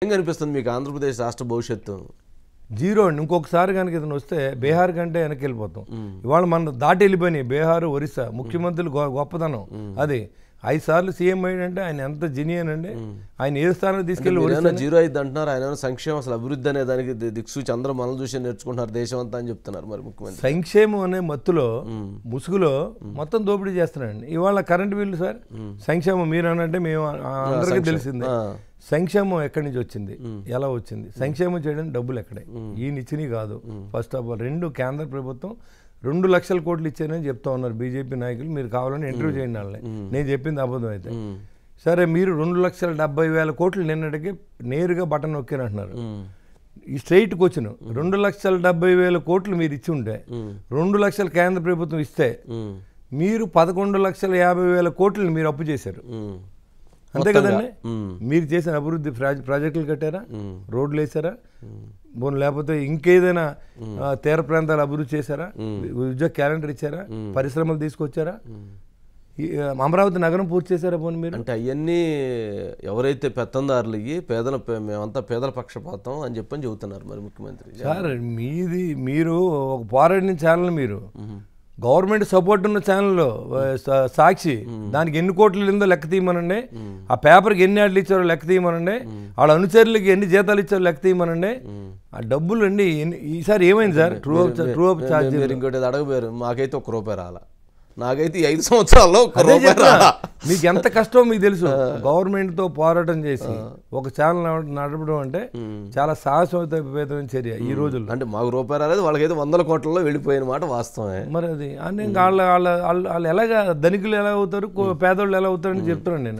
ఏం కనిపిస్తుంది మీకు ఆంధ్రప్రదేశ్ రాష్ట్ర భవిష్యత్తు? జీరో అండి. ఇంకొకసారి కనుక ఇతను వస్తే బీహార్ కంటే వెనక్కి వెళ్ళిపోతాం. ఇవాళ మన దాటి వెళ్ళిపోయినాయి బీహార్, ఒరిస్సా ముఖ్యమంత్రులు గొప్పతనం అది. 5 సార్లు సీఎం అయ్యాడంటే ఆయన ఎంత జెన్యూన్ అండి. ఆయన ఏ స్థానానికి తీసుకెళ్ళి జీరో అయింది అంటున్నారు. ఆయన సంక్షేమం అసలు అభివృద్ధి అనే దానికి దిక్సూచి అందరూ మనల్ని చూసి నేర్చుకుంటున్నారు దేశం అంతా అని చెప్తున్నారు. మరి ముఖ్యమంత్రి సంక్షేమం అనే మత్తులో ముసుగులో మొత్తం దోపిడీ చేస్తున్నాడండి. ఇవాళ కరెంట్ బిల్లు సార్ సంక్షేమం మీరు అనంటే మేము అందరికీ తెలిసింది. సంక్షేమం ఎక్కడి నుంచి వచ్చింది, ఎలా వచ్చింది? సంక్షేమం చేయడానికి డబ్బులు ఎక్కడే? ఈయన ఇచ్చినవి కాదు. ఫస్ట్ ఆఫ్ ఆల్ కేంద్ర ప్రభుత్వం 2 లక్షల కోట్లు ఇచ్చారని చెప్తా ఉన్నారు బీజేపీ నాయకులు. మీరు కావాలని ఇంటర్వ్యూ చేయండి వాళ్ళని. నేను చెప్పింది అబద్ధం అయితే. సరే, మీరు 2,70,000 కోట్లు నిన్నటికి నేరుగా బటన్ నొక్కారంటున్నారు. ఈ స్ట్రైట్కి వచ్చిన 2,70,000 కోట్లు మీరు ఇచ్చి ఉంటే 2 లక్షల కేంద్ర ప్రభుత్వం ఇస్తే మీరు 11,50,000 కోట్లు మీరు అప్పు చేశారు. అంతే కదండి. మీరు చేసిన అభివృద్ధి ప్రాజెక్టులు కట్టారా, రోడ్లు వేసారా, లేకపోతే ఇంకేదైనా తీర ప్రాంతాలు అభివృద్ధి చేశారా, ఉద్యోగ క్యాలెండర్ ఇచ్చారా, పరిశ్రమలు తీసుకొచ్చారా, అమరావతి నగరం పూర్తి చేశారా? పోనీ మీరు అంటే అవన్నీ ఎవరైతే పెత్తందారులు పేదల మేమంతా పేదల పక్షపాతం అని చెబుతున్నారు మరి ముఖ్యమంత్రి. సార్ మీరు ఒక పోరాడిన ఛానల్, మీరు గవర్నమెంట్ సపోర్ట్ ఉన్న ఛానల్లో సాక్షి, దానికి ఎన్ని కోట్లు ఉందో లెక్క తీయమనండి. ఆ పేపర్కి ఎన్ని యాడ్లు ఇచ్చారో లెక్క తీయమనండి. వాళ్ళ అనుచరులకి ఎన్ని జీతాలు ఇచ్చారో లెక్క తీయమనండి. ఆ డబ్బులు అండి ఈసారి ఏమైంది సార్? ట్రూ అప్ ఛార్జ్ ఇంకోటి అడగబోయారు. మాకైతే ₹1 రాలా. నాకైతే 5 సంవత్సరాల్లో మీకు ఎంత కష్టమో మీకు తెలుసు. గవర్నమెంట్తో పోరాటం చేసి ఒక ఛానల్ నడపడం అంటే చాలా సాహసోపేతమైన చర్య ఈ రోజుల్లో. అంటే మాకు ₹1 రాలేదు, వాళ్ళకైతే 100 కోట్లలో వెళ్ళిపోయిన మాట వాస్తవమే. మరి అది వాళ్ళు ఎలాగా ధనికులు ఎలా అవుతారు, పేదోళ్ళు ఎలా అవుతారని చెప్తున్నాను నేను.